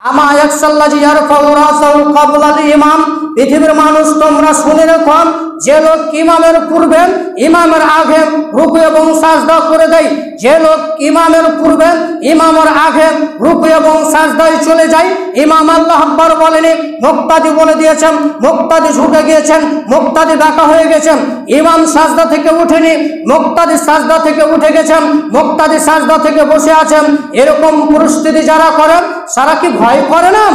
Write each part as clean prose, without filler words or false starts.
আমা ইয়াকসাল্লাযী ইয়ারফাউ রাসাহু ক্বাবলাল ইমাম, পৃথিবীর মানুষ তোমরা শুনে রেখো, যে লোক ইমামের পূর্বে ইমামের আগে রুকু এবং সাজদা করে দেয়, যে লোক ইমামের পূর্বে ইমামের আগে রুকু এবং সাজদায় চলে যায়, ইমাম আল্লাহু আকবার বলেনি, মুক্তাদি বলে দিয়েছেন, মুক্তাদি ঝুঁকে গিয়েছেন, মুক্তাদি ডাকা হয়ে গেছেন, ইমাম সাজদা থেকে উঠেনি, মুক্তাদি সাজদা থেকে উঠে গেছেন, মুক্তাদি সাজদা থেকে বসে আছেন, এরকম পরিস্থিতি যারা করেন সারা কি ভয় করে না?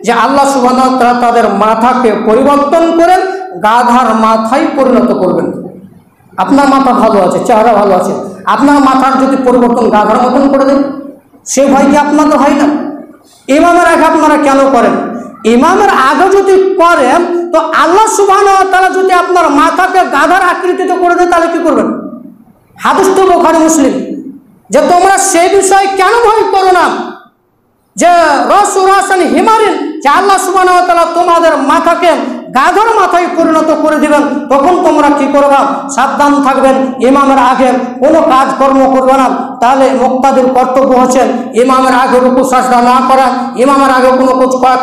যে আল্লাহ সুবহানাহু ওয়া তাআলা তাদের মাথাকে পরিবর্তন করে গাধার মাথায় পরিণত করবেন। আপনার মাথা ভালো আছে, চেহারা ভালো আছে, আপনার মাথার যদি পরিবর্তন গাধার মতন করে দেন, সে ভয় কি আপনাদের হয় না? ইমামের আগে আপনারা কেন করেন? ইমামের আগে যদি করেন তো আল্লাহ সুবহানাহু ওয়া তাআলা যদি আপনার মাথাকে গাধার আকৃতিতে করে দেয় তাহলে কি করবেন? হাদিস তো বুখারী মুসলিম, যে তোমরা সেই বিষয়ে কেন ভয় করো না যে রাসূলাসান হিমারিন, যে আল্লাহ সুবহানাহু ওয়া তাআলা তোমাদের মাথাকে গাধার মাথায় পরিণত করে দিবেন, তখন তোমরা কি করবা? সাবধান থাকবেন, ইমামের আগে কোনো কাজকর্ম করবে না। তাহলে মুক্তাদির কর্তব্য হচ্ছে ইমামের আগে রুকু সাজদা না করা, ইমামের আগে কোনো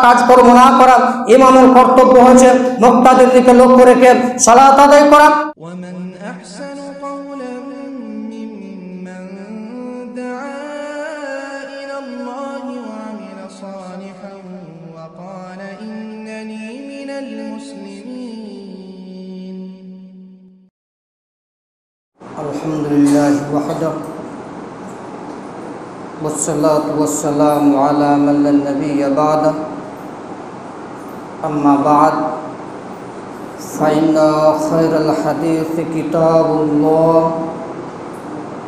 কাজকর্ম না করা। ইমামের কর্তব্য হচ্ছে মুক্তাদির দিকে লক্ষ্য রেখে সালাত আদায় করা। আলহামদুলিল্লাহি ওয়াহদাহু ওয়াসসালাতু ওয়াসসালামু আলা মান লা নাবিয়্যা বা'দাহু, আম্মা বা'দ, ফাইন্না খায়রাল হাদীসি কিতাবুল্লাহ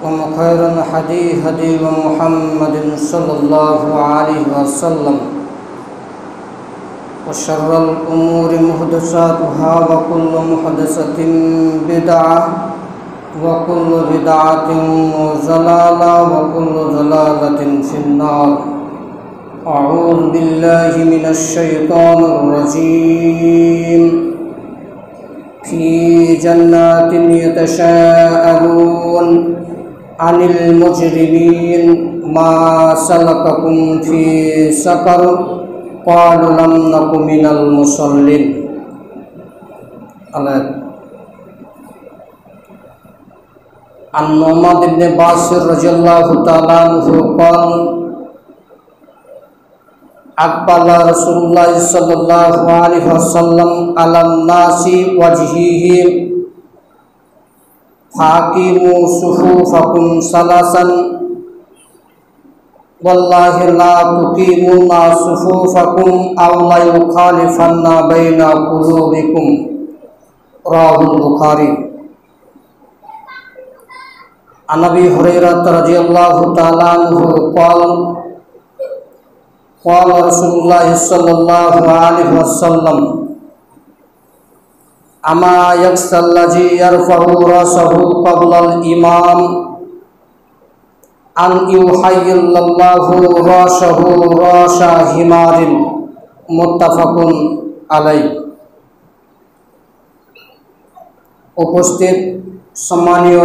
ওয়া খায়রাল হাদী হাদী মুহাম্মাদিন সাল্লাল্লাহু আলাইহি ওয়াসাল্লাম ওয়া শাররাল উমুরি মুহদাসাতুহা ওয়া কুল্লু মুহদাসাতিন বিদআহ ওয়া কুল্লু বিদআতিন যালালাহ ওয়া কুল্লু যালালাতিন ফিন্নার। আউযু বিল্লাহি মিনাশ শাইতানির রাজীম। ফি জান্নাতিন ইয়াতাশাআলুন আনিল মুজরিমিন মা সালাকাকুম ফি সাকার ক্বালু লাম নাকু মিনাল মুসাল্লিন। আল্লাহ عن نعمان بن بشير رضي الله تعالى عنه قال أقبل رسول الله صلى الله عليه وسلم على الناس وجهه فأقيموا صفوفكم ثلاثا والله لا تقيمون صفوفكم أو لا يخالفن بين قلوبكم رواه البخاري. عن أبي هريرة رضي الله تعالى عنه قال قال رسول الله صلى الله عليه وسلم أما يخشى الذي يرفع رأسه قبل الإمام أن يحيل الله رأسه رأس حمار متفق عليه. উপস্থিত সম্মানীয়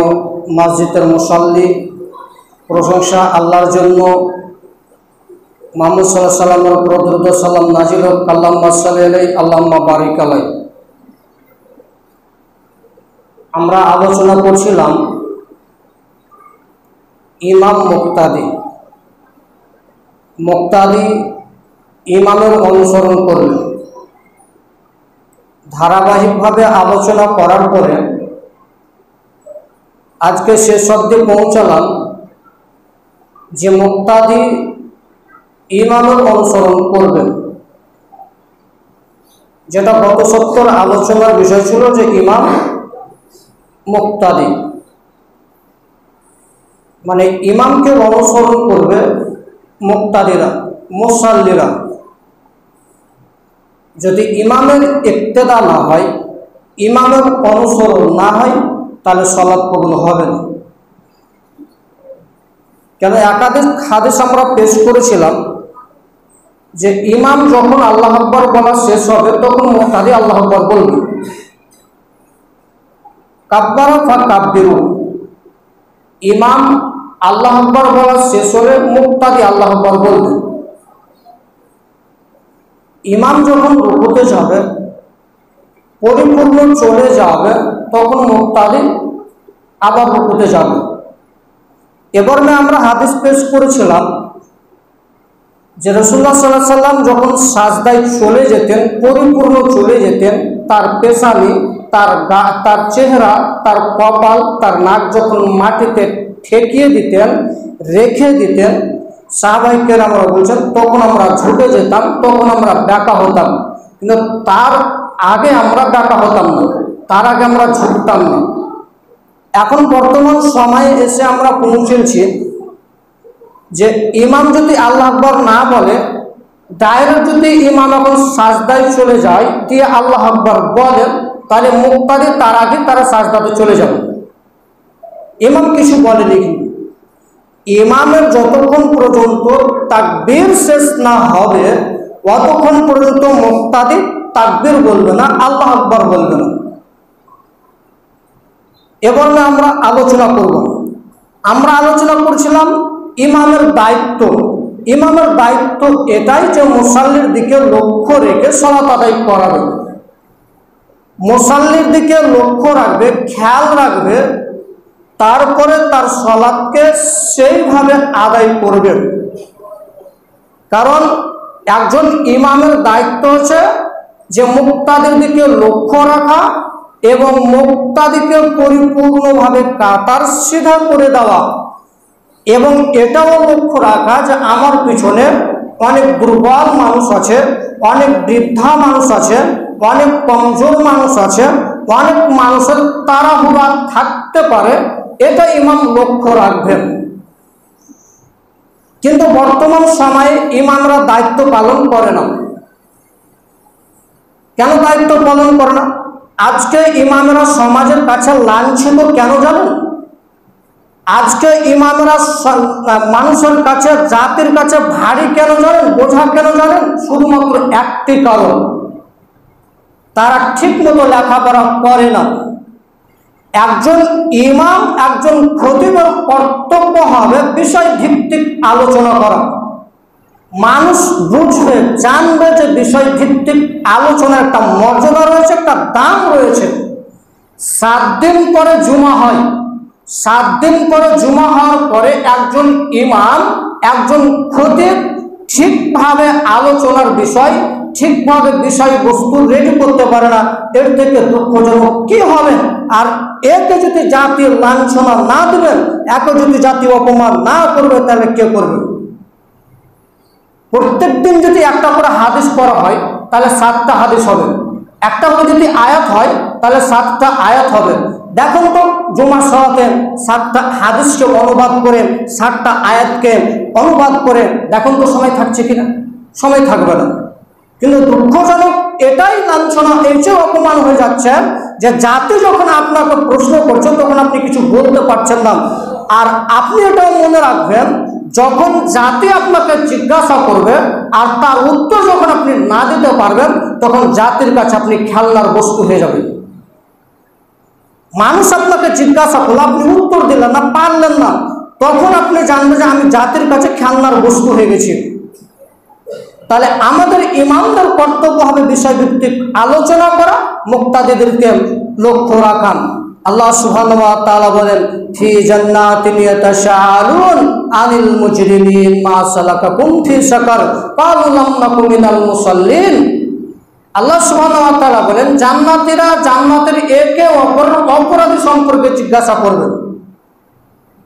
মসজিদের মুসল্লি, প্রশংসা আল্লাহর জন্য। মুহাম্মদ সাল্লাল্লাহু আলাইহি ওয়াসাল্লামের উপর দরুদ ও সালাম নাযিল হোক। আল্লাহুম্মা সাল্লি আলাইহি আল্লাহুম্মা বারিক আলাইহি। আমরা আলোচনা করছিলাম ইমাম মুক্তাদি। মুক্তাদি ইমামের অনুসরণ করবে। ধারাবাহিকভাবে আলোচনা করার পরে আজকে শেষ অবধি পৌঁছালাম যে মুক্তাদি ইমামের অনুসরণ করবেন, যেটা গত সপ্তাহের আলোচনার বিষয় ছিল যে ইমাম মুক্তাদি মানে ইমামকে অনুসরণ করবে মুক্তাদিরা, মুসাল্লিরা। যদি ইমামের ইক্তেদা না হয়, ইমামের অনুসরণ না হয়, তাহলে সালাত কবুল হবে না। কেন একাধিক হাদিস আমরা পেশ করেছিলাম যে ইমাম যখন আল্লাহু আকবার বলা শেষ হবে তখন মুক্তাদি আল্লাহু আকবার বলবে। কাব্বারা ফাকাব্বিরু, ইমাম আল্লাহু আকবার বলা শেষ হলে মুক্তাদি আল্লাহু আকবার বলবে। ইমাম যখন রুকুতে যাবে, পরিপূর্ণ চলে যাবে, তখন মুক্তাদি আবার রুকুতে যাবে। এবার আমরা হাদিস পেশ করেছিলাম যে রাসূলুল্লাহ সাল্লাল্লাহু আলাইহি সাল্লাম যখন সাজদায় চলে যেতেন, পরিপূর্ণ চলে যেতেন, তার পেশানি, তার চেহারা, তার কপাল, তার নাক যখন মাটিতে ঠেকিয়ে দিতেন, রেখে দিতেন, সাহাবায়ে কেরামরা বলছেন তখন আমরা ঝুঁকে যেতাম, তখন আমরা ডাকা হতাম। কিন্তু তার আগে আমরা ডাকা হতাম না, তার আগে আমরা ঝুঁকতাম না। এখন বর্তমান সময়ে এসে আমরা পৌঁছেছি যে ইমাম যদি আল্লাহু আকবার না বলে, ডাইরেক্ট যদি ইমাম এখন সাজদায় চলে যায় দিয়ে আল্লাহু আকবার বলেন, তাহলে মুক্তাদি তার আগে তারা সাজদাতে চলে যাবে। ইমাম কিছু বলেনি, কিন্তু ইমামের যতক্ষণ পর্যন্ত তাকবীর শেষ না হবে ততক্ষণ পর্যন্ত মুক্তাদি তাকবীর বলবে না, আল্লাহু আকবার বলবে না। এবার আমরা আলোচনা করব। আমরা আলোচনা করছিলাম ইমামের দায়িত্ব। ইমামের দায়িত্ব এটাই যে মুসাল্লির দিকে লক্ষ্য রেখে সালাত আদায় করাবে, মুসাল্লির দিকে লক্ষ্য রাখবে, খেয়াল রাখবে, তারপরে তার সালাতকে সেইভাবে আদায় করবে। কারণ একজন ইমামের দায়িত্ব হচ্ছে যে মুক্তাদির দিকে লক্ষ্য রাখা এবং মুক্তাদিকে পরিপূর্ণভাবে কাতার সিধা করে দেওয়া, এবং এটাও লক্ষ্য রাখা যে আমার পিছনে অনেক দুর্বল মানুষ আছে, অনেক বৃদ্ধা মানুষ আছে, অনেক কমজোর মানুষ আছে, অনেক মানুষের তাড়াহুড়া থাকতে পারে, এটা ইমাম লক্ষ্য রাখবেন। কিন্তু বর্তমান সময়ে ইমামরা দায়িত্ব পালন করে না। কেন দায়িত্ব পালন করে না? আজকে ইমামরা সমাজের কাছে লাঞ্ছিত কেন জানেন? আজকে ইমামরা মানুষের কাছে, জাতির কাছে ভারী কেন জানেন, বোঝা কেন জানেন? শুধুমাত্র একটি কারণ, তারা ঠিক মতো লেখাপড়া করে না। একজন ইমাম, একজন খতিবের কর্তব্য হবে বিষয় ভিত্তিক আলোচনা করা। মানুষ বুঝবে, জানবে যে বিষয় ভিত্তিক আলোচনার একটা মর্যাদা রয়েছে, একটা দাম রয়েছে। 7 দিন পরে জুমা হয়, 7 দিন পরে জুমা হওয়ার পরে একজন ইমাম, একজন খতিব ঠিকভাবে আলোচনার বিষয়, ঠিকভাবে বিষয়বস্তু রেডি করতে পারে না। এর থেকে দুঃখজনক কি হবে? আর একে যদি জাতির লাঞ্ছনা না দেবেন, একে যদি জাতি অপমান না করবে, তাহলে কে করবে? প্রত্যেক দিন যদি একটা করে হাদিস পড়া হয় তাহলে 7টা হাদিস হবে, একটা করে যদি আয়াত হয় তাহলে 7টা আয়াত হবে। দেখুন তো জুমার সালাতে 7টা হাদিসকে অনুবাদ করে, 7টা আয়াতকে অনুবাদ করে দেখুন তো সময় থাকছে কিনা? সময় থাকবে না। কিন্তু দুঃখজনক এটাই লাঞ্ছনা, এই যে অপমান হয়ে যাচ্ছে যে জাতি যখন আপনাকে প্রশ্ন করছে তখন আপনি কিছু বলতে পারছেন না। আর আপনি এটাও মনে রাখবেন, যখন জাতি আপনাকে জিজ্ঞাসা করবে আর তার উত্তর যখন আপনি না দিতে পারবেন, তখন জাতির কাছে আপনি খেলনার বস্তু হয়ে যাবেন। মানুষ আপনাকে জিজ্ঞাসা করলো, আপনি উত্তর দিলেন না, পারলেন না, তখন আপনি জানবেন যে আমি জাতির কাছে খেলনার বস্তু হয়ে গেছি। তাহলে আমাদের ইমামদের কর্তব্য হবে বিষয়ভিত্তিক আলোচনা করা, মুক্তাদিদেরকে লক্ষ্য রাখা। আল্লাহ সুবহানাহু ওয়া তাআলা বলেন, ফি জান্নাতিন ইয়াতাশাআলুন আনিল মুজরিমিন মা সালাকাকুম ফি সাকার ক্বালু লাম নাকু মিনাল মুসাল্লিন। আল্লাহ সুবহানাহু ওয়া তাআলা বলেন, জান্নাতীরা জান্নাতের একে অপরের অপরাধী সম্পর্কে জিজ্ঞাসা করবে।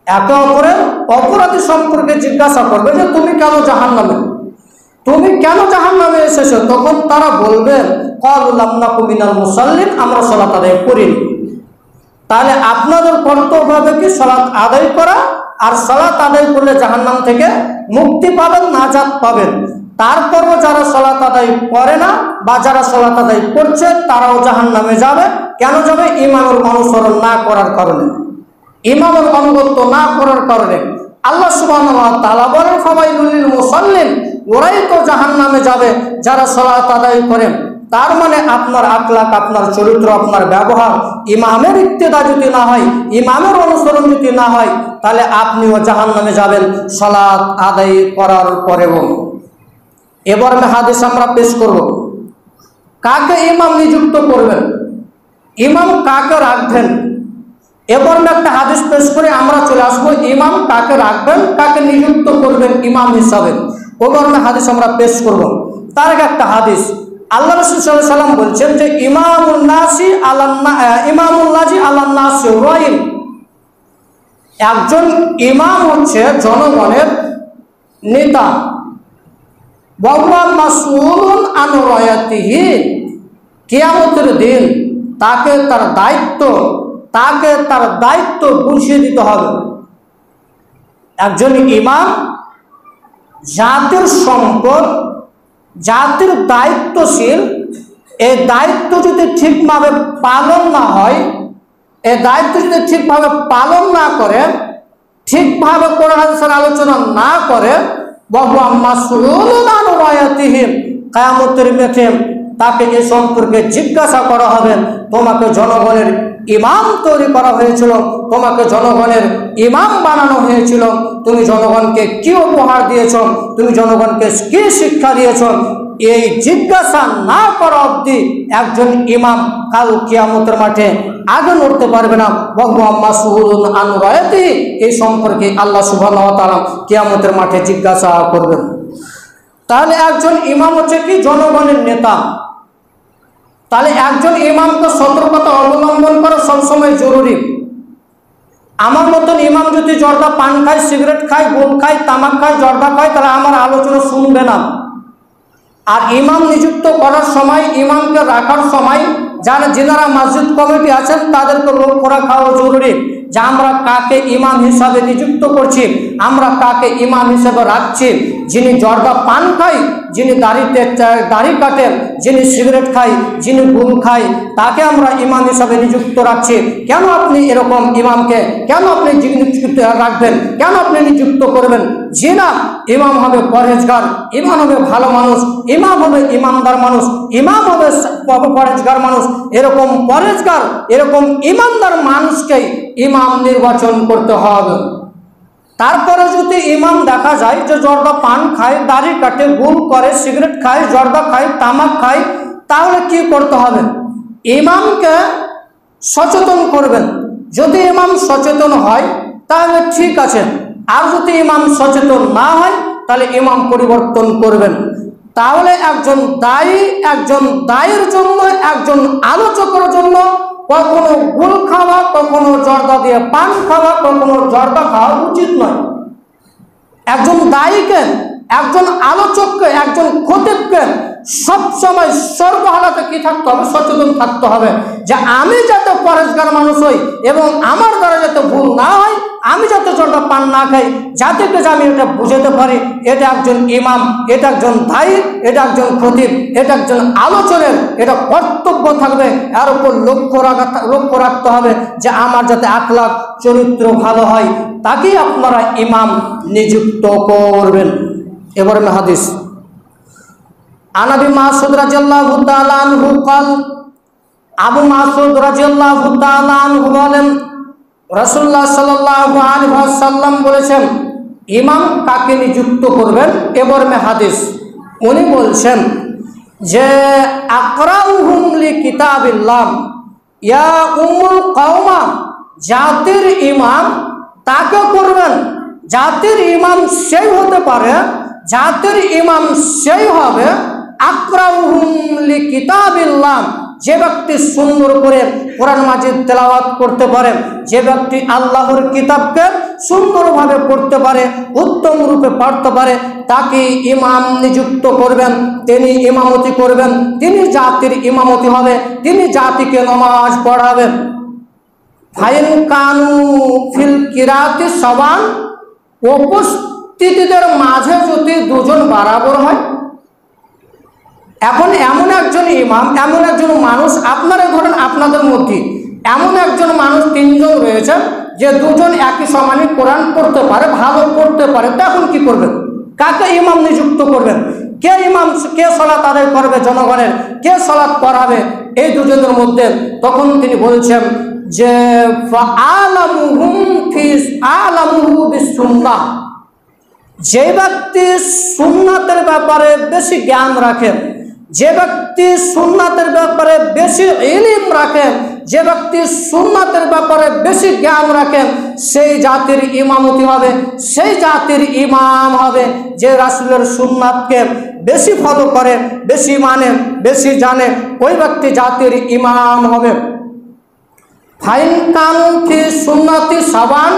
একে অপরের অপরাধী সম্পর্কে জিজ্ঞাসা করবে যে তুমি কেন জাহান্নামে, তুমি কেন জাহান্নামে এসেছো? তখন তারা বলবেন, ক্বালু লাম নাকু মিনাল মুসাল্লিন, আমরা সালাত আদায় করিনি। তাহলে আপনাদের কর্তব্য হবে কি? সালাত আদায় করা। আর সালাত আদায় করলে জাহান্নাম থেকে মুক্তি পাবেন, নাজাত পাবেন। তারপরও যারা সালাত আদায় করে না বা যারা সালাত আদায় করছে তারাও জাহান্নামে যাবে। কেন যাবে? ইমামের অনুসরণ না করার কারণে, ইমামের অনুগত্য না করার কারণে। আল্লাহ সুবহানাহু ওয়া তাআলা বলেন, ফাওয়াইলুল লিল মুসাল্লিন, ওরাই তো জাহান্নামে যাবে যারা সালাত আদায় করে। তার মানে আপনার আখলাক, আপনার চরিত্র, আপনার ব্যবহার ইমামের ইক্তেদা যদি না হয়, ইমামের অনুসরণ যদি না হয়, তাহলে আপনিও জাহান্নামে যাবেন সালাত আদায় করার পরেও। এবার হাদিস আমরা পেশ করব, কাকে ইমাম নিযুক্ত করবেন, ইমাম কাকে রাখবেন। এবার একটা হাদিস পেশ করে আমরা চলে আসবো ইমাম কাকে রাখবেন, কাকে নিযুক্ত করবেন ইমাম হিসাবে। ওবার হাদিস আমরা পেশ করব। তার আগে একটা হাদিস, আল্লাহ রাসূল সাল্লাল্লাহু আলাইহি ওয়াসাল্লাম বলছেন যে ইমামুল্লাহি আলান নাসি রাইন, একজন ইমাম হচ্ছে জনগণের নেতা। ওয়া হুয়া মাসউলুন আন রায়াতিহি, কিয়ামতের দিন তাকে তার দায়িত্ব বুঝিয়ে দিতে হবে। একজন ইমাম জাতির সম্পদ, জাতির দায়িত্বশীল। এই দায়িত্ব যদি ঠিকভাবে পালন না হয়, এই দায়িত্ব যদি ঠিকভাবে পালন না করে, ঠিকভাবে কোরআন হাদিসের আলোচনা না করে, ওয়া মাসউলুন আন রায়াতিহি, কিয়ামতের মাঠে তাকে এ সম্পর্কে জিজ্ঞাসা করা হবে। তোমাকে জনগণের ইমাম তৈরি করা হয়েছিল, তোমাকে জনগণের ইমাম বানানো হয়েছিল, তুমি জনগণকে কি উপহার দিয়েছ, তুমি জনগণকে কি শিক্ষা দিয়েছ, এই জিজ্ঞাসা না করা অবধি একজন ইমাম কাল কিয়ামতের মাঠে আগে নড়তে পারবে না। ওয়া মাসউলুন আন রায়াতিহি, এই সম্পর্কে আল্লাহ সুবহানাহু ওয়া তাআলা কিয়ামতের মাঠে জিজ্ঞাসা করবেন। তাহলে একজন ইমাম হচ্ছে কি জনগণের নেতা। তাহলে একজন ইমামকে সতর্কতা অবলম্বন করা সবসময় জরুরি। আমার মতন ইমাম যদি জর্দা পান খায়, সিগারেট খায়, গুল খায়, তামাক খায়, জর্দা খায়, তাহলে আমার আলোচনা শুনবে না। আর ইমাম নিযুক্ত করার সময়, ইমামকে রাখার সময় যারা মসজিদ কমিটি আছেন তাদেরকে লক্ষ্য রাখাও জরুরি যে আমরা কাকে ইমাম হিসাবে নিযুক্ত করছি, আমরা কাকে ইমাম হিসাবে রাখছি। যিনি জর্দা পান খায়, যিনি দাড়ি কাটেন, যিনি সিগারেট খায়, যিনি গুল খায়, তাকে আমরা ইমাম হিসাবে নিযুক্ত রাখছি। কেন আপনি এরকম ইমামকে কেন আপনি নিযুক্ত রাখবেন, কেন আপনি নিযুক্ত করবেন? যে না, ইমাম হবে পরহেজগার, ইমাম হবে ভালো মানুষ, ইমাম হবে ইমানদার মানুষ, ইমাম হবে পরহেজগার মানুষ। এরকম পরহেজগার, এরকম ইমানদার মানুষকে ইমাম নির্বাচন করতে হবে। তারপরে যদি ইমাম দেখা যায় যে জর্দা পান খায়, দাড়ি কাটে, গুল করে, সিগারেট খায়, জর্দা খায়, তামাক খায়, তাহলে কি করতে হবে? ইমামকে সচেতন করবেন। যদি ইমাম সচেতন হয় তাহলে ঠিক আছে, আর যদি ইমাম সচেতন না হয় তাহলে ইমাম পরিবর্তন করবেন। তাহলে একজন দায়ীর জন্য, একজন আলোচকের জন্য কখনো গুল খাওয়া, কখনো জর্দা দিয়ে পান খাওয়া, কখনো জর্দা খাওয়া উচিত নয়। একজন দায়ীকে, একজন আলোচককে, একজন খতিবকে সবসময় সর্বহালাতে কি থাকতে হবে? সচেতন থাকতে হবে যে আমি যাতে পরহেজগার মানুষ হই এবং আমার দ্বারা যাতে ভুল না হয়, আমি যাতে জর্দা পান না খাই, যাদেরকে আমি এটা বুঝাতে পারি। এটা একজন ইমাম, এটা একজন দায়ী, এটা একজন খতিব, এটা একজন আলোচকের এটা কর্তব্য থাকবে। এর উপর লক্ষ্য রাখতে হবে যে আমার যাতে আখলাক চরিত্র ভালো হয়, তাকেই আপনারা ইমাম নিযুক্ত করবেন। এবারে হাদিস, আনাবি মাসউদ রাদিয়াল্লাহু তাআলা আনহু قال, আবু মাসউদ রাদিয়াল্লাহু তাআলা আনহু বলেন রাসূলুল্লাহ সাল্লাল্লাহু আলাইহি ওয়াসাল্লাম বলেছেন ইমাম কাকে নিযুক্ত করবেন। এবার হাদিস, উনি বলছেন যে আকরাউহুম লিকিতাবিল্লাহ ইয়া উম্মুল কওমা, জাতির ইমাম তাকে করবেন। জাতির ইমাম সেই হতে পারে, জাতির ইমাম সেই হবে আকরাউহুম লিকিতাবিল্লাহ, যে ব্যক্তি সুন্দর করে কোরআন মাজিদ তেলাওয়াত করতে পারে, যে ব্যক্তি আল্লাহর কিতাবকে সুন্দরভাবে পড়তে পারে, উত্তম রূপে পড়তে পারে, তাকে ইমাম নিযুক্ত করবেন। তিনি ইমামতি করবেন, তিনি জাতির ইমামতি হবে, তিনি জাতিকে নামাজ পড়াবেন। ফাইন কানু ফিল কিরাতি সবান, উপস্থিতিদের মাঝে যদি দুজন বরাবর হয়। এখন এমন একজন ইমাম, এমন একজন মানুষ, আপনারা ধরেন আপনাদের মধ্যে এমন একজন মানুষ, তিনজন রয়েছে যে দুজন একই সমানে কোরআন পড়তে পারে, ভালো পড়তে পারে, তখন কি করবেন? কাকে ইমাম নিযুক্ত করবেন? কে ইমাম, কে সালাত আদায় করবে জনগণের, কে সালাত পড়াবে এই দুজনের মধ্যে। তখন তিনি বলছেন যে যে ব্যক্তি সুন্নাতের ব্যাপারে বেশি জ্ঞান রাখেন, যে ব্যক্তি সুন্নাতের ব্যাপারে বেশি ইলম রাখেন, যে ব্যক্তি সুন্নাতের ব্যাপারে বেশি জ্ঞান রাখেন, সেই জাতির ইমামতি হবে, সেই জাতির ইমাম হবে। যে রাসূলের সুন্নাতকে বেশি ফলো করে, বেশি মানে, বেশি জানে, ওই ব্যক্তি জাতির ইমাম হবে। ফাইন কানু ফি সুন্নতি সাবান,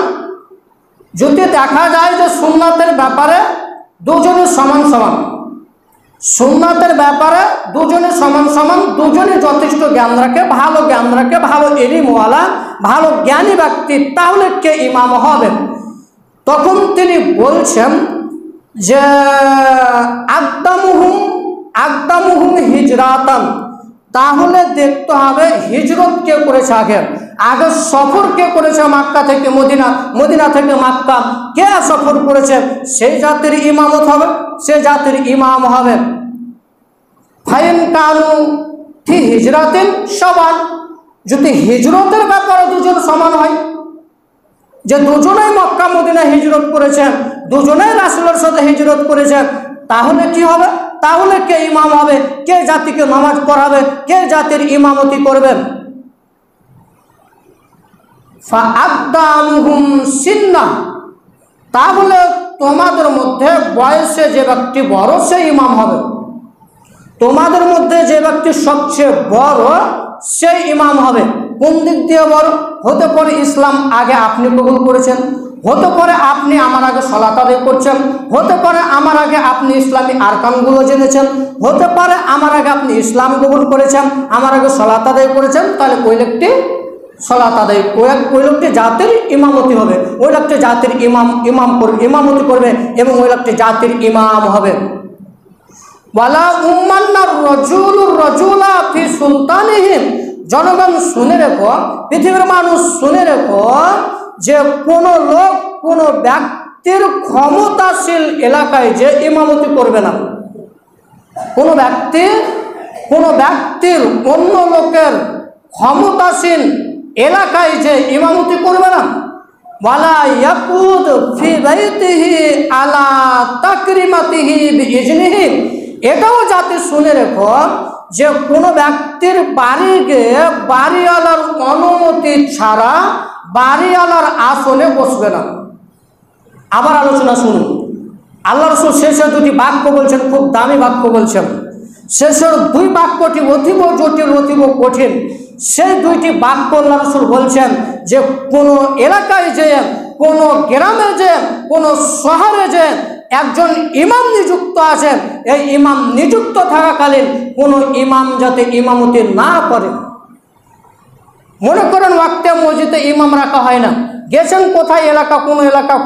যদি দেখা যায় যে সুন্নাতের ব্যাপারে দুজনে সমান সমান, সুন্নাতের ব্যাপারে দুজনে সমান সমান, দুজনে যথেষ্ট জ্ঞান রাখে, ভালো জ্ঞান রাখে, ভালো ইলমওয়ালা, ভালো জ্ঞানী ব্যক্তি, তাহলে কে ইমাম হবেন? তখন তিনি বলছেন যে আকদামুহুম হিজরাতান, তাহলে দেখতে হবে হিজরত কে করেছে আগে, আগে সফর কে করেছে মক্কা থেকে মদিনা, মদিনা থেকে মক্কা কে সফর করেছে, সেই জাতির ইমামত হবে, সেই জাতির ইমাম হবে। ফাইন কানু ফি হিজরাতিন সমান, যদি হিজরতের ব্যাপারে দুজন সমান হয়, যে দুজনেই মক্কা মদিনা হিজরত করেছেন, দুজনেই রাসূলের সাথে হিজরত করেছেন, তাহলে কি হবে? তাহলে কে ইমাম হবে, কে জাতিকে নামাজ পড়াবে, কে জাতির ইমামতি করবেন? ফাআকদামুহুম সিন্না, তাহলে তোমাদের মধ্যে বয়সে যে ব্যক্তি বড় সে ইমাম হবে, তোমাদের মধ্যে যে ব্যক্তি সবচেয়ে বড় সেই ইমাম হবে। কোন দিক দিয়ে বড়? হতে পারে ইসলাম আগে আপনি কবুল করেছেন, হতে পারে আপনি আমার আগে সালাত আদায় করছেন, হতে পারে আমার আগে আপনি ইসলামী আরকানগুলো জেনেছেন, হতে পারে আমার আগে আপনি ইসলাম কবুল করেছেন, আমার আগে সালাত আদায় করেছেন, তাহলে ওই লোকটি সালাত আদায়, ওই লোকটি জাতির ইমামতি হবে, ওই লোকটি জাতির ইমামতি করবে এবং ওই লোকটি জাতির ইমাম হবে। ওয়ালা উম্মান্নার রাজুলুর রাজুলা ফি সুলতানিহিম, জনগণ শুনে রেখো, পৃথিবীর মানুষ শুনে রেখো, যে কোন লোক কোন ব্যক্তির ক্ষমতাশীল এলাকায় যে ইমামতি করবে না, কোন ব্যক্তির অন্য লোকের ক্ষমতাশীল এলাকায় যে ইমামতি করবে না। ওয়ালা ইয়াকুদ ফি বাইতিহি আলা তাকরিমাতিহি বিইজনিহি, এটাও যাতে শুনে রেখো যে কোনো ব্যক্তির বাড়ি গিয়ে বাড়িওয়ালার অনুমতি ছাড়া বাড়িওয়ালার আসনে বসবে না। আবার আলোচনা শুনুন, আল্লাহ রাসূল শেষে দুটি বাক্য বলছেন, খুব দামি বাক্য বলছেন। শেষের দুই বাক্যটি অতীব জটিল, অতীব কঠিন। সেই দুইটি বাক্য আল্লাহ রাসূল বলছেন যে কোনো এলাকায় যে, কোনো গ্রামে যে, কোনো শহরে যে একজন ইমাম নিযুক্ত আছেন, এই ইমাম নিযুক্ত থাকাকালীন কোনো ইমাম যাতে ইমামতি না করে। মনে করেন ওয়াক্তে মসজিদে ইমাম রাখা হয় না, গেছেন কোথায় এলাকা,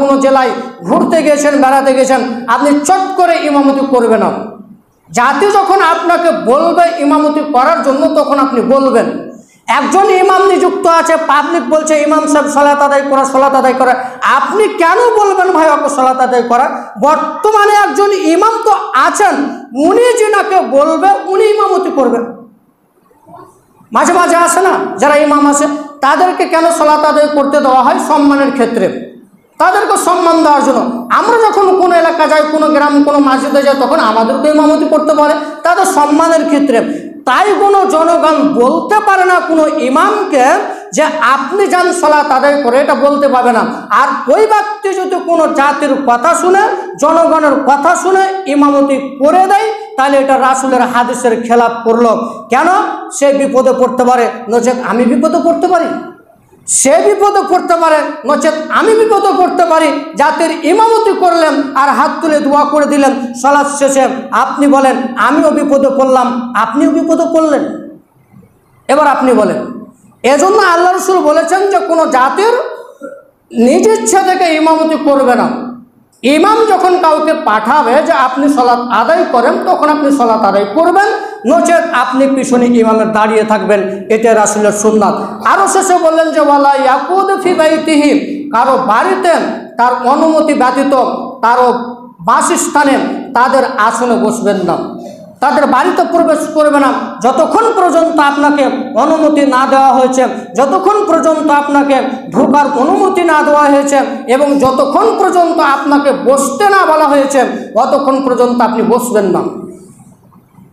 কোনো জেলায় ঘুরতে গেছেন, বেড়াতে গেছেন, আপনি চট করে ইমামতি করবেন না। জাতি যখন আপনাকে বলবে ইমামতি করার জন্য, তখন আপনি বলবেন। একজন ইমাম নিযুক্ত আছে, পাবলিক বলছে ইমাম সাহেব সালাত আদায় করা, সালাত আদায় করা, আপনি কেন বলবেন ভাই ওকে সালাত আদায় করা? বর্তমানে একজন ইমাম তো আছেন, উনি যিনাকে বলবে উনি ইমামতি করবেন। মাঝে মাঝে আসে না যারা ইমাম আছে, তাদেরকে কেন সালাত আদায় করতে দেওয়া হয়? সম্মানের ক্ষেত্রে, তাদেরকে সম্মান দেওয়ার জন্য। আমরা যখন কোনো এলাকা যাই, কোনো গ্রাম, কোনো মসজিদে যাই, তখন আমাদেরকে ইমামতি করতে পারে, তাদের সম্মানের ক্ষেত্রে। তাই কোনো জনগণ বলতে পারে না কোনো ইমামকে যে আপনি যান সালাত আদায় করে, এটা বলতে পারবে না। আর ওই ব্যক্তি যদি কোনো জাতির কথা শুনে, জনগণের কথা শুনে ইমামতি করে দেয়, তাহলে এটা রাসূলের হাদিসের খেলাফ করলো। কেন? সে বিপদে পড়তে পারে, নচেত আমি বিপদে পড়তে পারি। সে বিপদে পড়তে পারে, নচেত আমি বিপদে পড়তে পারি। জাতির ইমামতি করলেন আর হাত তুলে দোয়া করে দিলেন, সালাত শেষে আপনি বলেন আমিও বিপদে পড়লাম, আপনিও বিপদে পড়লেন, এবার আপনি বলেন। এজন্য আল্লাহ রাসূল বলেছেন যে কোনো জাতির নিজ ইচ্ছা থেকে ইমামতি করবে না। ইমাম যখন কাউকে পাঠাবে যে আপনি সালাত আদায় করেন, তখন আপনি সালাত আদায় করবেন, নচেত আপনি পিছনে ইমামের দাঁড়িয়ে থাকবেন। এটা রাসূলের সুন্নাত। আরও শেষে বললেন যে ওয়ালা ইয়াকুদ ফি বাইতিহি, কারো বাড়িতে তার অনুমতি ব্যতীত, কারো বাসস্থানে তাদের আসনে বসবেন না, তাদের বাড়িতে প্রবেশ করবে না যতক্ষণ পর্যন্ত আপনাকে অনুমতি না দেওয়া হয়েছে, যতক্ষণ পর্যন্ত আপনাকে ঢোকার অনুমতি না দেওয়া হয়েছে এবং যতক্ষণ পর্যন্ত আপনাকে বসতে না বলা হয়েছে ততক্ষণ পর্যন্ত আপনি বসবেন না।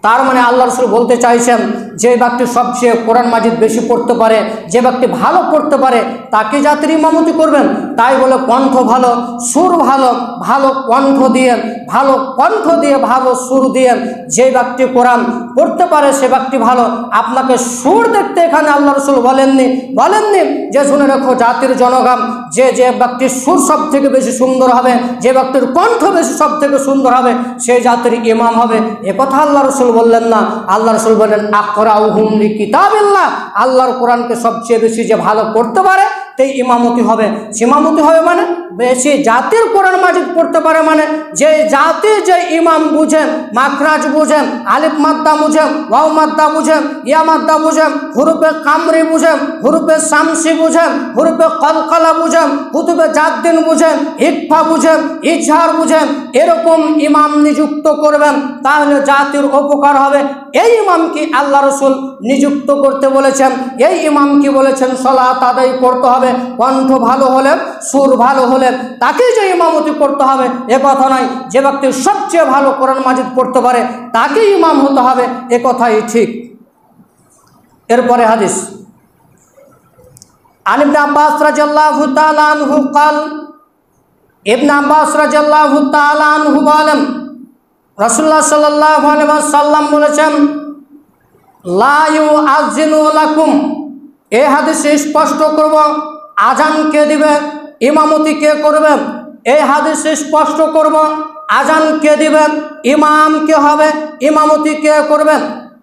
তার মানে আল্লাহ রাসূল বলতে চাইছেন যে ব্যক্তি সবচেয়ে কোরআন মাজিদ বেশি পড়তে পারে, যে ব্যক্তি ভালো পড়তে পারে তাকে জাতির ইমামতি করবেন। তাই বলে কণ্ঠ ভালো, সুর ভালো, ভালো কণ্ঠ দিয়ে ভালো সুর দিয়ে যে ব্যক্তি কোরআন পড়তে পারে সে ব্যক্তি ভালো। আপনাকে সুর দেখতে এখানে আল্লাহ রাসূল বলেননি যে শুনে রাখো জাতির জনগণ, যে ব্যক্তির সুর সব থেকে বেশি সুন্দর হবে, যে ব্যক্তির কণ্ঠ বেশি সব থেকে সুন্দর হবে সেই জাতির ইমাম হবে, একথা আল্লাহ রাসূল বললেন না। আল্লাহ রাসূল বলেন আকরাউহুম লিকিতাবিল্লাহ, আল্লাহর কোরআনকে সবচেয়ে বেশি যে ভালো পড়তে পারে সেই ইমামতি হবে। ইমামতি হবে মানে বেশি জাতির কোরআন মাজিদ পড়তে পারে, মানে যে জাতি যে ইমাম বুঝেন, মাখরাজ বুঝেন, আলিফ মাদ্দা বুঝেন, ওয়াও মাদ্দা বুঝেন, ইয়া মাদ্দা বুঝেন, হুরুফে কামরি বুঝেন, হুরুফে শামসি বুঝেন, হুরুফে কলকলা বুঝেন, হুরুফে জাদ্দিন বুঝেন, ইকফা বুঝেন, ইজহার বুঝেন, এরকম ইমাম নিযুক্ত করবেন, তাহলে জাতির উপকার হবে। এই ইমামকে আল্লাহ রাসূল নিযুক্ত করতে বলেছেন, এই ইমামকে বলেছেন সালাত আদায় করতে হবে। কণ্ঠ ভালো হলে, সুর ভালো হলে তাকে যে ইমামতি করতে হবে এ কথা নয়। যে ব্যক্তি সবচেয়ে ভালো কোরআন মাজিদ পড়তে পারে তাকে ইমাম হতে হবে, এ কথাই ঠিক। এরপরে হাদিস, আন ইবনে আব্বাস রাদিয়াল্লাহু তাআলা আনহু قال, ইবনে আব্বাস রাদিয়াল্লাহু তাআলা আনহু বলেন রাসূলুল্লাহ সাল্লাল্লাহু আলাইহি ওয়াসাল্লাম বলেছেন লা ইউআযিনু লাকুম, এই হাদিসে স্পষ্ট করব আজান কে দিবে, ইমামতি কে করবে। এই হাদিসে স্পষ্ট করব আজান কে দিবেন, ইমাম কে হবে, ইমামতি কে করবেন।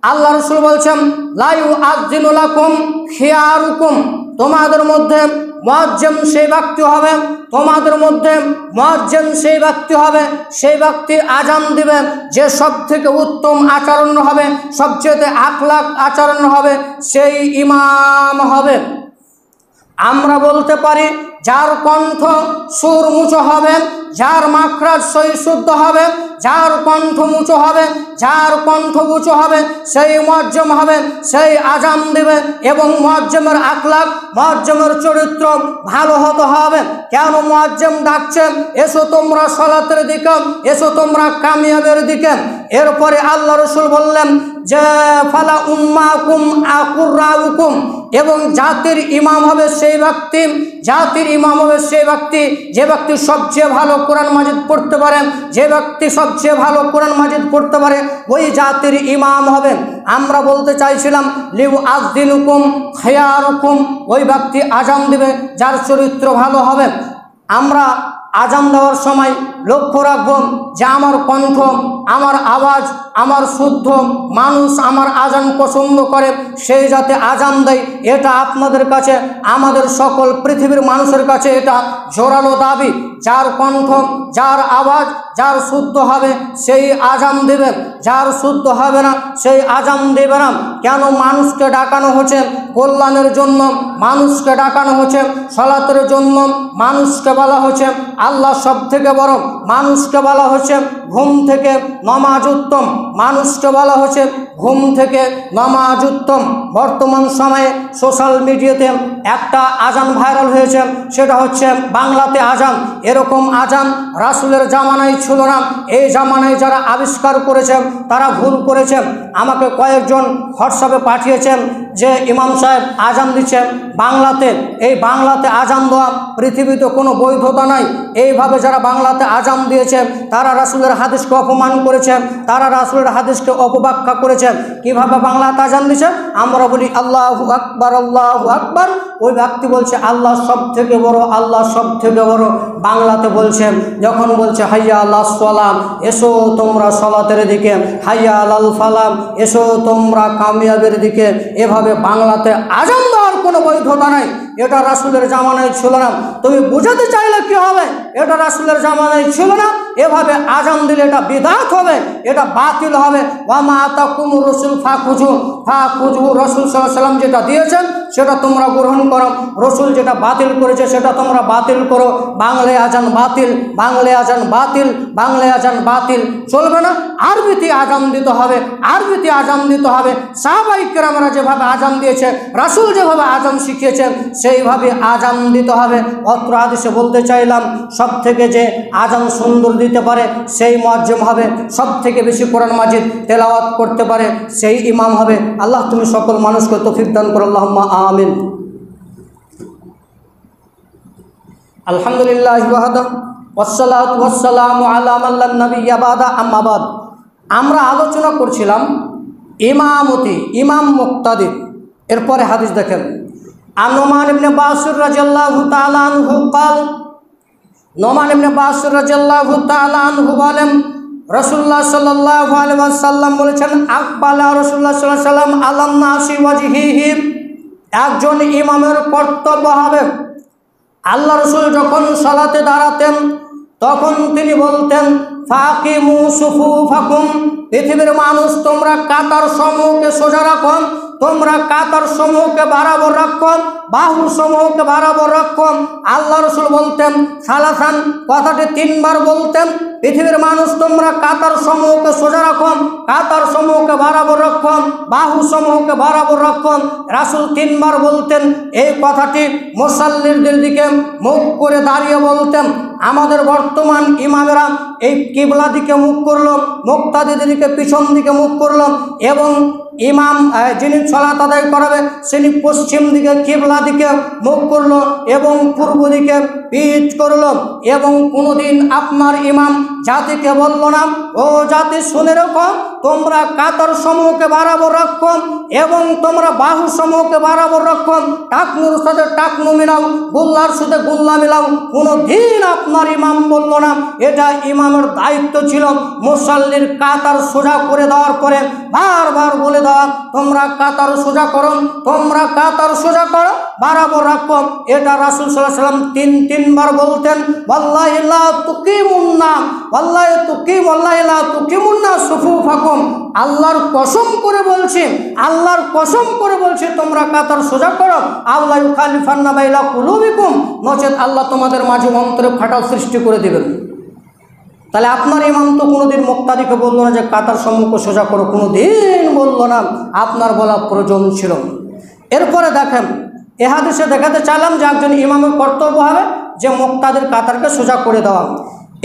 আল্লাহ রাসূল বলছেন লা ইউআযিনু লাকুম খিয়ারুকুম, তোমাদের মধ্যে মুয়াজ্জিন সেই ব্যক্তি হবে, তোমাদের মধ্যে মুয়াজ্জিন সেই ব্যক্তি হবে, সেই ব্যক্তি আজান দিবেন যে সব থেকে উত্তম আচরণ হবে, সবচেয়ে আখলাক আচরণ হবে, সেই ইমাম হবে। আমরা বলতে পারি যার কণ্ঠ সুর মুচো হবে, যার মাখরাজ সই শুদ্ধ হবে, যার কণ্ঠ মুচো হবে, যার কণ্ঠ উঁচু হবে সেই মুয়াজ্জিম হবে, সেই আজান দেবে। এবং মুয়াজ্জিমের আখলাক, মুয়াজ্জিমের চরিত্র ভালো হতে হবে। কেন মুয়াজ্জিম ডাকছেন এসো তোমরা সালাতের দিকে, এসো তোমরা কামিয়াবের দিকে। এরপরে আল্লাহ রাসূল বললেন যে ফালা উম্মাকুম আকুরাউকুম, এবং জাতির ইমাম হবে সেই ব্যক্তি, জাতির ইমাম হবে সেই ব্যক্তি যে ব্যক্তি সবচেয়ে ভালো কোরআন মাজিদ পড়তে পারেন, যে ব্যক্তি সবচেয়ে ভালো কোরআন মাজিদ পড়তে পারে ওই জাতির ইমাম হবে। আমরা বলতে চাইছিলাম লিউ আযদিনুকুম খিয়ারুকুম, ওই ব্যক্তি আজান দিবে যার চরিত্র ভালো হবে। আমরা আজান দেওয়ার সময় লক্ষ্য রাখব যে আমার কণ্ঠ, আমার আওয়াজ, আমার শুদ্ধ, মানুষ আমার আজান পছন্দ করে সেই যাতে আজান দেয়, এটা আপনাদের কাছে, আমাদের সকল পৃথিবীর মানুষের কাছে এটা জোরালো দাবি। যার কণ্ঠ, যার আওয়াজ, যার শুদ্ধ হবে সেই আজান দেবে, যার শুদ্ধ হবে না সেই আজান দেবে না। কেন? মানুষকে ডাকানো হচ্ছে কল্যাণের জন্য, মানুষকে ডাকানো হচ্ছে সালাতের জন্য, মানুষকে বলা হচ্ছে আল্লাহ সব থেকে বড়, মানুষকে বলা হচ্ছে ঘুম থেকে নামাজ উত্তম, মানুষকে বলা হচ্ছে ঘুম থেকে নামাজ উত্তম। বর্তমান সময়ে সোশ্যাল মিডিয়াতে একটা আজান ভাইরাল হয়েছে, সেটা হচ্ছে বাংলাতে আজান। এরকম আজান রাসূলের জামানায় ছিল না। এই জামানায় যারা আবিষ্কার করেছেন তারা ভুল করেছেন। আমাকে কয়েকজন হোয়াটসঅ্যাপে পাঠিয়েছেন যে ইমাম সাহেব আজান দিচ্ছেন বাংলাতে, এই বাংলাতে আজান দেওয়া পৃথিবীতে কোনো বৈধতা নাই। এইভাবে যারা বাংলাতে আজান দিয়েছেন তারা রাসূলের হাদিসকে অপমান করেছেন, তারা রাসূলের হাদিসকে অপব্যাখ্যা করেছেন। কিভাবে বাংলাতে আজান দিচ্ছেন? আমরা বলি আল্লাহু আকবার, আল্লাহু আকবার, ওই ব্যক্তি বলছে আল্লাহ সব থেকে বড়, আল্লাহ সব থেকে বড়। বাংলাতে বলছেন, যখন বলছে হাইয়া আলাস সালাম, এসো তোমরা সালাতের দিকে, হাইয়া আলাল ফালাম, এসো তোমরা কামিয়াবের দিকে, এভাবে বাংলাতে আজান দেওয়ার কোনো বৈধতা নাই। এটা রাসূলের জামানায় ছিল না। তুমি বুঝাতে চাইলে কি হবে? এটা রাসূলের জামানায় ছিল না। এভাবে আজান দিলে এটা বিদআত হবে, এটা বাতিল হবে। ওয়া মা আতাকুমুর রাসূল ফাখুযু, রাসূল সাল্লাল্লাহু আলাইহি ওয়াসাল্লাম যেটা দিয়েছেন সেটা তোমরা গ্রহণ করো, রাসূল যেটা বাতিল করেছে সেটা তোমরা বাতিল করো। বাংলায় আজান বাতিল, বাংলায় আজান বাতিল, বাংলায় আজান বাতিল চলবে না। আরবিতে আজান দিতে হবে, আরবিতে আজান দিতে হবে। সাহাবায়ে কেরামরা যেভাবে আজান দিয়েছে, রাসূল যেভাবে আজান শিখিয়েছেন সেইভাবে আজান দিতে হবে। অত্র হাদিসে বলতে চাইলাম, সব থেকে যে আজান সুন্দর দিতে পারে সেই মুয়াজ্জিন হবে, সব থেকে বেশি কোরআন মাজিদ তেলাওয়াত করতে পারে সেই ইমাম হবে। আল্লাহ তুমি সকল মানুষকে তৌফিক দান করো, আল্লাহুম্মা আমিন। আলহামদুলিল্লাহ ওয়াহদা ওয়াসসালাতু ওয়াসসালামু আলা মান লা নাবিয়্যা বাদা, আম্মা বাদ। আমরা আলোচনা করছিলাম ইমামতি, ইমাম মুক্তাদি। এরপরে হাদিস দেখেন, আন নুমান ইবনে বাশির রাদিয়াল্লাহু তাআলা আনহু قال, নুমান ইবনে বাশির রাদিয়াল্লাহু তাআলা আনহু বলেন, রাসূলুল্লাহ সাল্লাল্লাহু আলাইহি ওয়াসাল্লাম বলেছেন, আকবালা রাসূলুল্লাহ সাল্লাল্লাহু আলাইহি ওয়াসাল্লাম আলান নাসি ওয়াজহিহি। একজন ইমামের কর্তব্য হবে, আল্লাহ রসুল যখন সালাতে দাঁড়াতেন তখন তিনি বলতেন, ফাকিমু সুফুফাকুম, পৃথিবীর মানুষ তোমরা কাতার সমূহকে সোজা রাখো, তোমরা কাতার সমূহকে বরাবর রাখো, বাহু সমূহকে বরাবর রাখো। আল্লাহ রসুল বলতেন সালাসান, কথাটি 3 বার বলতেন, পৃথিবীর মানুষ তোমরা কাতার সমূহকে সোজা রাখো, কাতার সমূহকে বরাবর রাখো, বাহু সমূহকে বরাবর রাখো। রাসূল 3 বার বলতেন এই কথাটি, মুসাল্লিদের দিকে মুখ করে দাঁড়িয়ে বলতেন। আমাদের বর্তমান ইমামেরা এই কিবলা দিকে মুখ করলো, মুক্তাদিদের দিকে পিছন দিকে মুখ করলো, এবং ইমাম যিনি সালাত আদায় করাবে তিনি পশ্চিম দিকে কিবলা দিকে মুখ করলো এবং পূর্ব দিকে পিঠ করলো। এবং কোনোদিন আপনার ইমাম জাতিকে বলল না, ও জাতি শুনে রাখো, তোমরা কাতার সমূহকে বরাবর রাখো এবং তোমরা বাহু সমূহকে বরাবর রাখো, টাকনুর সাথে টাকনু মিলাও, গুল্লার সাথে গুল্লা মিলাও। কোনোদিন আপনার ইমাম বলল না। এটা ইমামের দায়িত্ব ছিল মুসাল্লির কাতার সোজা করে দেওয়ার পরে বারবার বলে দেওয়া, তোমরা কাতার সোজা করো, তোমরা কাতার সোজা করো, বরাবর রাখো। এটা রাসূল সাল্লাল্লাহু আলাইহি ওয়াসাল্লাম 3 বার বলতেন। ওয়াল্লাহি লা তুকিমুন্না, ওয়াল্লাহি লা তুকিমুন্না সুফুফাকুম, আল্লাহর কসম করে বলছি, আল্লাহর কসম করে বলছি তোমরা কাতার সোজা করো। আল্লাহ ইউখালিফান্না বাইনা কুলুবিকুম, নচেত আল্লাহ তোমাদের মাঝে অন্তরে ফাটল সৃষ্টি করে দেবেন। তাহলে আপনার ইমাম তো কোনোদিন মুক্তাদিকে বললো না যে কাতার সম্মুখ সোজা করো, কোনোদিন বললো না, আপনার বলা প্রয়োজন ছিল। এরপরে দেখেন, এ হাদিসে দেখাতে চাইলাম যে একজন ইমামের কর্তব্য হবে যে মুক্তাদির কাতারকে সোজা করে দেওয়া।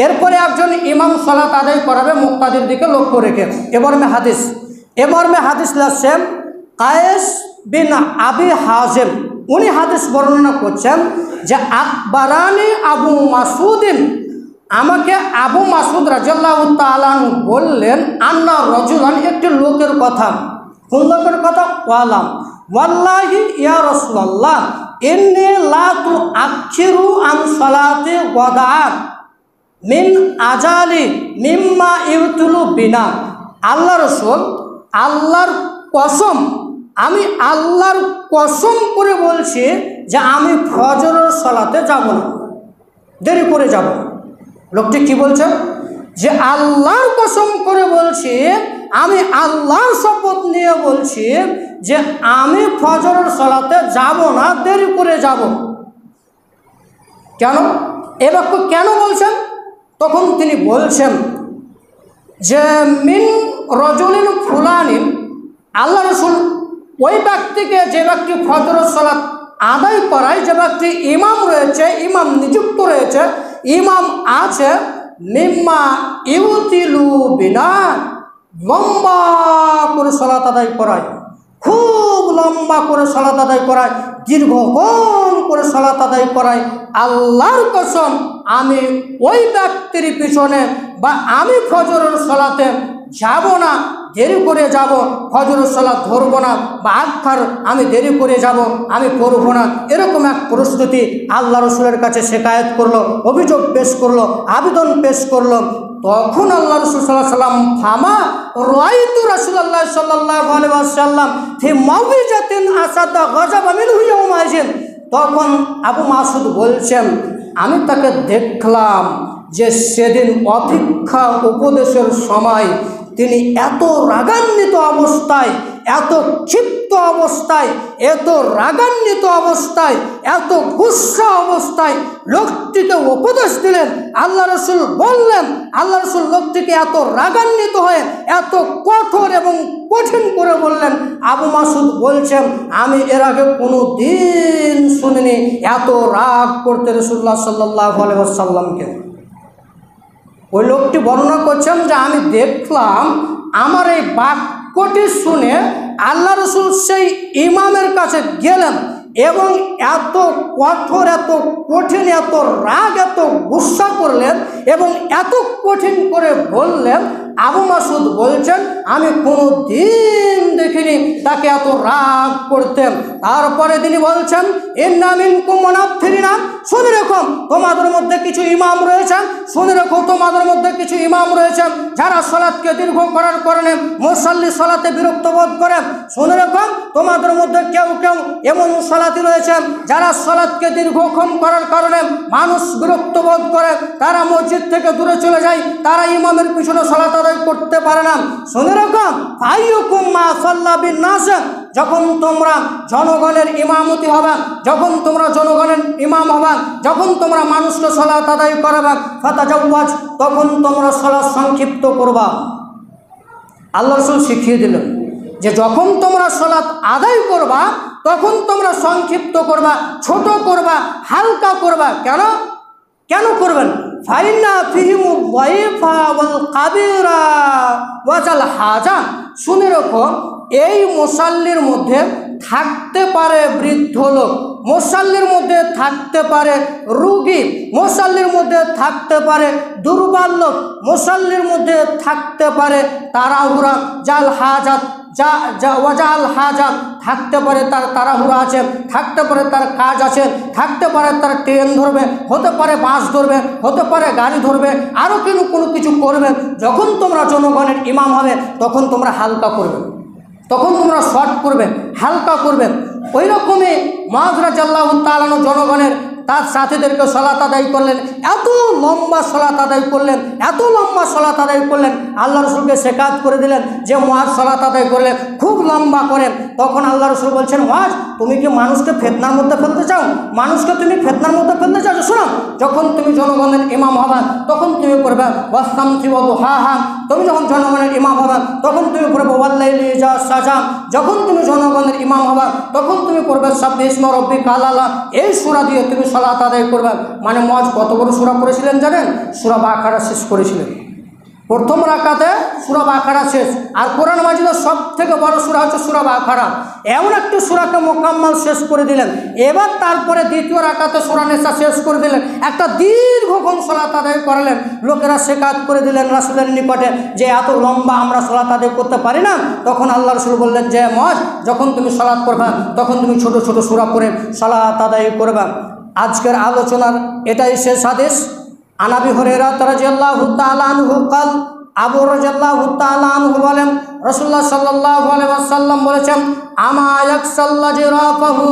এরপরে একজন ইমাম সালাত আদায় করাবে মুক্তাদির দিকে লক্ষ্য রেখে। এবার মে হাদিস লাগছেন কায়েস বিন আবি হাজিম, উনি হাদিস বর্ণনা করছেন যে আকবরানি আবু মাসুদিন, আমাকে আবু মাসুদ রাদিয়াল্লাহু তাআলা আনহু বললেন, আন্না রাজুলান, একটি লোকের কথা। কোন লোকের কথা? ওয়ালাম ওয়াল্লাহি ইয়া রাসূলুল্লাহ ইন্নী লা তুআখিরু আন সালাতি গাদাআত মিন আজালি মিম্মা ইউতুলু বিনা। আল্লাহ রসুল, আল্লাহর কসম, আমি আল্লাহর কসম করে বলছি যে আমি ফজরের সালাতে যাব না, দেরি করে যাব। লোকটি কি বলছে? যে আল্লাহর কসম করে বলছি, আমি আল্লাহর শপথ নিয়ে বলছি যে আমি ফজরের সালাতে যাব না, দেরি করে যাব। কেন? এ বাক্য কেন বলছেন? তখন তিনি বলছেন যে মিন রজুলিন ফুলানিন, আল্লাহ রসুল ওই ব্যক্তিকে, যে ব্যক্তি ফজরের সালাত আদায় করায়, যে ব্যক্তি ইমাম রয়েছে, ইমাম নিযুক্ত রয়েছে, ইমাম আছে, মিম্মা ইউতিলু বিনা, লম্বা করে সালাত আদায় করায়, খুব লম্বা করে সালাত আদায় করায়, দীর্ঘক্ষণ করে সালাত আদায় করায়। আল্লাহর কসম, আমি ওই ব্যক্তির পিছনে বা আমি ফজরের সালাতে যাব না, দেরি করে যাব, ফজরের সালাত ধরবো না, বা আখার আমি দেরি করে যাব, আমি পড়বো না, এরকম এক পরিস্থিতি আল্লাহ রসুলের কাছে শিকায়ত করলো, অভিযোগ পেশ করলো, আবেদন পেশ করলো। তখন আল্লাহ রসুল সাল্লাল্লাহু আলাইহি ওয়াসাল্লাম ফামা রাআইতু রাসূলুল্লাহ সাল্লাল্লাহু আলাইহি ওয়াসাল্লাম ফি মাউইজাতিন আসাদা গাযাবা মিনহু ইয়াউমাইজিন। তখন আবু মাসুদ বলছেন, আমি তাকে দেখলাম যে সেদিন অপেক্ষা উপদেশের সময় তিনি এত রাগান্বিত অবস্থায় এত ক্ষিপ্ত অবস্থায়, এত রাগান্বিত অবস্থায়, এত গুসা অবস্থায় লোকটিকে উপদেশ দিলেন। আল্লাহ রসুল বললেন, আল্লাহ রসুল লোকটিকে এত রাগান্বিত হয়ে এত কঠোর এবং কঠিন করে বললেন। আবু মাসুদ বলছেন, আমি এর আগে কোনো দিন শুনিনি এত রাগ করতে রাসূলুল্লাহ সাল্লাল্লাহু আলাইহি ওয়াসাল্লামকে। ওই লোকটি বর্ণনা করছেন যে আমি দেখলাম আমার এই বাক্যটি শুনে আল্লাহ রসুল সেই ইমামের কাছে গেলেন এবং এত কঠোর, এত কঠিন, এত রাগ, এত গুসা করলেন এবং এত কঠিন করে বললেন। আবু মাসুদ বলছেন, আমি কোনো দিন দেখিনি তাকে এত রাগ করতেন। তারপরে তিনি বলছেন, ইন্না মিনকুম মুনাফফিরিনা, শুনে রেখো তোমাদের মধ্যে কিছু ইমাম রয়েছেন, শুনে রেখো তোমাদের মধ্যে কিছু ইমাম রয়েছেন যারা সালাতকে দীর্ঘ করার কারণে মুসাল্লি সালাতে বিরক্ত বোধ করেন। শুনে রেখো তোমাদের মধ্যে কেউ কেউ এমন সালাতি রয়েছেন যারা সালাতকে দীর্ঘক্ষণ করার কারণে মানুষ বিরক্ত বোধ করে, তারা মসজিদ থেকে দূরে চলে যায়, তারা ইমামের পিছনে সালাত আদায় করতে পারে না। শুনে রাখো, ফাইয়ুকুম মা সাল্লা বিন নাস, যখন তোমরা জনগণের ইমামতি হবে, যখন তোমরা জনগণের ইমাম হবে, যখন তোমরা মানুষকে সালাত আদায় করবে, ফাতাজাওয়াজ, তখন তোমরা সালাত সংক্ষিপ্ত করবা। আল্লাহ রাসূল শিখিয়ে দিলেন যে যখন তোমরা সালাত আদায় করবা তখন তোমরা সংক্ষিপ্ত করবা, ছোট করবা, হালকা করবা। কেন কেন করবেন? ফাইন্না ফিহিমু যায়ফা ওয়াল কাবিরা ওয়াজাল হাজা, শুনে রাখো এই মুসাল্লির মধ্যে থাকতে পারে বৃদ্ধ লোক, মুসাল্লির মধ্যে থাকতে পারে রোগী, মুসাল্লির মধ্যে থাকতে পারে দুর্বল লোক, মুসাল্লির মধ্যে থাকতে পারে তাড়াহুড়া, জাল হাজাত, ওয়াজাল হাজাত, থাকতে পারে তার তাড়াহুড়া আছে, থাকতে পারে তার কাজ আছে, থাকতে পারে তার ট্রেন ধরবে, হতে পারে বাস ধরবে, হতে পারে গাড়ি ধরবে, আরও কোনো কিছু করবে। যখন তোমরা জনগণের ইমাম হবে তখন তোমরা হালকা করবে, তখন তোমরা শর্ট করবে, হালকা করবে। ওই রকমই মুআয রাদিয়াল্লাহু তাআলা জনগণের তার সাথীদেরকে সালাত আদায় করলেন, এত লম্বা সালাত আদায় করলেন, এত লম্বা সালাত আদায় করলেন। আল্লাহ রসুলকে শেখাত করে দিলেন যে মুআয সালাত আদায় করলে খুব লম্বা করেন। তখন আল্লাহ রসুল বলছেন, মুআয তুমি কি মানুষকে ফিতনার মধ্যে ফেলতে চাও? মানুষকে তুমি ফিতনার মধ্যে ফেলতে চাও? শোনো, যখন তুমি জনগণের ইমাম হবা তখন তুমি পড়বে ওয়াসসামসি ওয়া দুহাহা, তুমি যখন জনগণের ইমাম হবা তখন তুমি পড়বে ওয়াল্লাইলি ইযা সাজা, যখন তুমি জনগণের ইমাম হবা তখন তুমি পড়বে সাব্বিহিসমা রাব্বিকাল আ'লা। এই সূরা দিয়ে তুমি সালাত আদায় করবেন। মানে মুআয কত বড় সূরা পড়েছিলেন জানেন? সূরা বাকারা শেষ করেছিলেন। প্রথম রাকাতে সূরা বাকারা শেষ, আর কোরআন মাজিদের সব থেকে বড় সূরা হচ্ছে সূরা বাকারা। এমন একটি সূরাকে মোকাম্মল শেষ করে দিলেন। এবার তারপরে দ্বিতীয় রাকাতে সূরা নিসা শেষ করে দিলেন, একটা দীর্ঘক্ষণ সালাত আদায় করালেন। লোকেরা শেখাত করে দিলেন রাসূলের নিকটে যে এত লম্বা আমরা সালাত আদায় করতে পারি না। তখন আল্লাহ রাসূল বললেন যে মুআয যখন তুমি সালাত করবা তখন তুমি ছোট ছোট সূরা পড়ে সালাত আদায় করবা। আজকের আলোচনার এটাই শেষ হাদিস। আন আবি হুরায়রা রাদিয়াল্লাহু তাআলা আনহু قال, আবু রাদিয়াল্লাহু তাআলা আনহু বলেন রাসূলুল্লাহ সাল্লাল্লাহু আলাইহি ওয়াসাল্লাম বলেছেন, আমা ইয়াকসাল্লাজি রাফাহু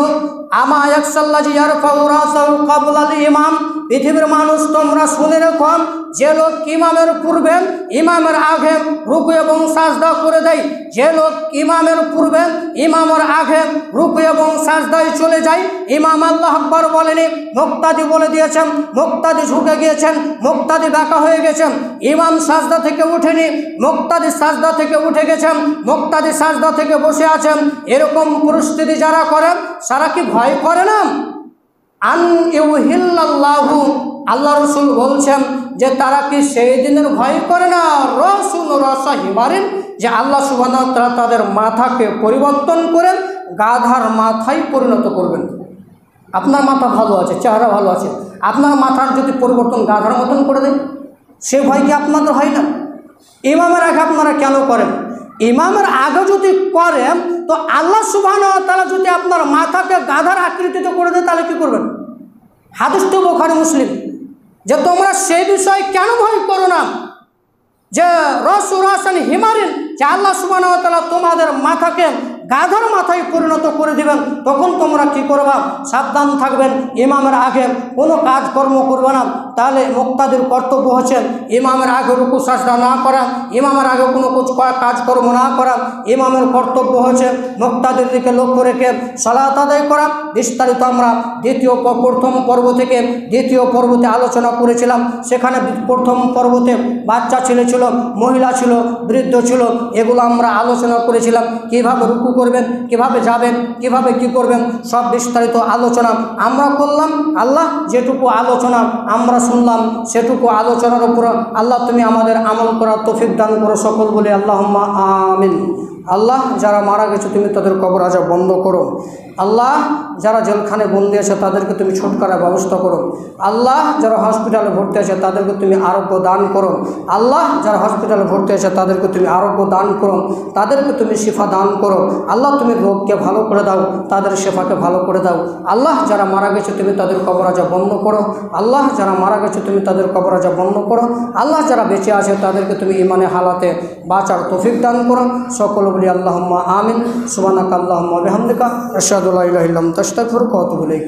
আমা ইয়াকসাল্লাজি ইয়ারফাহু রাসাহু ক্বাবলাল ইমাম, পৃথিবীর মানুষ তোমরা শুনে রাখো, যে লোক ইমামের পূর্বে ইমামের আগে রুকু এবং সাজদা করে দেয়, যে লোক ইমামের পূর্বে ইমামের আগে রুকু এবং সাজদায় চলে যায়, ইমাম আল্লাহু আকবার বলেনি, মুক্তাদি বলে দিয়েছেন, মুক্তাদি ঝুঁকে গিয়েছেন, মুক্তাদি বাঁকা হয়ে গেছেন, ইমাম সাজদা থেকে উঠেনি, মুক্তাদি সাজদা থেকে উঠে গেছেন, মুক্তাদি সাজদা থেকে বসে আছেন, এরকম পরিস্থিতি যারা করেন তারা কি ভয় করে না? আন ইউহিল্লাল্লাহু, আল্লাহ রসুল বলছেন যে তারা কি সেই দিনের ভয় করে না? রসুন রসা হিমারিন, যে আল্লাহ সুবহানাহু ওয়া তাআলা তাদের মাথাকে পরিবর্তন করেন, গাধার মাথায় পরিণত করবেন। আপনার মাথা ভালো আছে, চেহারা ভালো আছে, আপনার মাথার যদি পরিবর্তন গাধার মতন করে দেন, সে ভয় কি আপনাদের হয় না? ইমামের আগে আপনারা কেন করেন? ইমামের আগে যদি করেন তো আল্লাহ সুবহানাহু ওয়া তাআলা যদি আপনার মাথাকে গাধার আকৃতিতে করে দেয় তাহলে কি করবেন? হাদিস তো বুখারী মুসলিম, যে তোমরা সেই বিষয়ে কেন ভয় করো না যে রসুরাসান হিমারিন, যে আল্লাহ সুবহানাহু ওয়া তাআলা তোমাদের মাথাকে গাধার মাথায় পরিণত করে দিবেন। তখন তোমরা কি করবা? সাবধান থাকবেন, ইমামের আগে কোনো কাজকর্ম করবে না। তাহলে মুক্তাদির কর্তব্য হচ্ছে ইমামের আগে রুকু সাজদা না করা, ইমামের আগে কোনো কাজকর্ম না করা। ইমামের কর্তব্য হচ্ছে মুক্তাদির দিকে লক্ষ্য রেখে সালাত আদায় করা। বিস্তারিত আমরা প্রথম পর্ব থেকে দ্বিতীয় পর্বতে আলোচনা করেছিলাম। সেখানে প্রথম পর্বতে বাচ্চা ছেলে ছিল, মহিলা ছিল, বৃদ্ধ ছিল, এগুলো আমরা আলোচনা করেছিলাম। কিভাবে রুকু করবেন, কিভাবে যাবেন, কিভাবে কি করবেন, সব বিস্তারিত আলোচনা আমরা করলাম। আল্লাহ যেটুকু আলোচনা আমরা শুনলাম সেটুকু আলোচনার উপর আল্লাহ তুমি আমাদের আমল করার তৌফিক দান করো, সকল বলে আল্লাহুম্মা আমিন। আল্লাহ যারা মারা গেছে তুমি তাদের কবর আযাব বন্ধ করো। আল্লাহ যারা জেলখানে বন্দি আছে তাদেরকে তুমি ছুটকারার ব্যবস্থা করো। আল্লাহ যারা হসপিটালে ভর্তি আছে তাদেরকে তুমি আরোগ্য দান করো। আল্লাহ যারা হসপিটালে ভর্তি আছে তাদেরকে তুমি আরোগ্য দান করো, তাদেরকে তুমি শিফা দান করো। আল্লাহ তুমি রোগকে ভালো করে দাও, তাদের শিফাকে ভালো করে দাও। আল্লাহ যারা মারা গেছে তুমি তাদের কবর আযাব বন্ধ করো। আল্লাহ যারা মারা গেছে তুমি তাদের কবর আযাব বন্ধ করো। আল্লাহ যারা বেঁচে আছে তাদেরকে তুমি ঈমানে হালাতে বাঁচার তৌফিক দান করো, সকল বলি আল্লাহুম্মা আমিন। সুবহানাকা আল্লাহুম্মা ওয়া বিহামদিকা আশহাদু আল্লা ইলাহা ইল্লা আনতা আস্তাগফিরুকা ওয়া আতুবু ইলাইক।